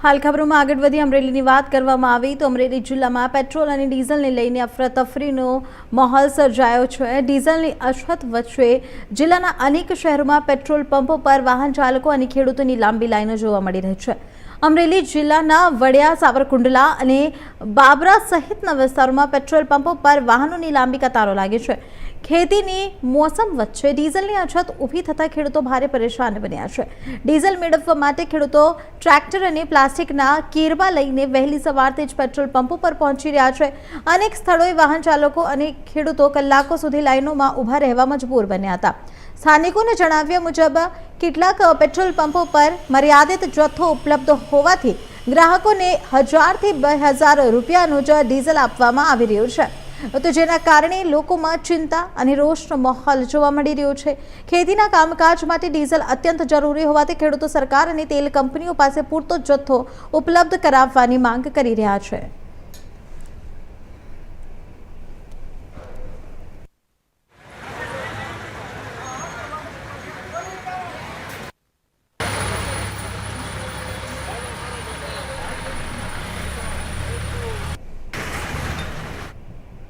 હાલ ખબરોમાં આગળ વધી અમરેલીની વાત કરવામાં આવી તો અમરેલી જિલ્લામાં પેટ્રોલ અને ડીઝલને લઈને અફરાતફરીનો માહોલ સર્જાયો છે। ડીઝલની અછત વચ્ચે જિલ્લાના અનેક શહેરોમાં પેટ્રોલ પંપો પર વાહન ચાલકો અને ખેડૂતોની લાંબી લાઈનો જોવા મળી રહી છે। અમરેલી જિલ્લાના વડિયા, સાવરકુંડલા અને બાબરા સહિતના વિસ્તારોમાં પેટ્રોલ પંપો પર વાહનોની લાંબી કતારો લાગી છે। ખેતીની મોસમ વચ્ચે ડીઝલની અછત ઊભી થતાં ખેડૂતો ભારે પરેશાન બન્યા છે। ડીઝલ મેળવવા માટે ખેડૂતો ટ્રેક્ટર અને પ્લાસ્ટિકના કેરવા લઈને વહેલી સવારથી જ પેટ્રોલ પંપો પર પહોંચી રહ્યા છે। અનેક સ્થળોએ વાહન ચાલકો અને ખેડૂતો કલાકો સુધી લાઈનોમાં ઊભા રહેવા મજબૂર બન્યા હતા। સ્થાનિકોને જણાવ્યા મુજબ કેટલાક પેટ્રોલ પંપો પર મર્યાદિત જથ્થો ઉપલબ્ધ હોવાથી ગ્રાહકોને 1000 થી 2000 રૂપિયાનું જ ડીઝલ આપવામાં આવી રહ્યું છે, તો જેના કારણે લોકોમાં ચિંતા અને રોષનો માહોલ જોવા મળી રહ્યો છે। ખેતીના કામકાજ માટે ડીઝલ અત્યંત જરૂરી હોવાથી ખેડૂતો સરકાર અને તેલ કંપનીઓ પાસે પૂરતો જથ્થો ઉપલબ્ધ કરાવવાની માંગ કરી રહ્યા છે।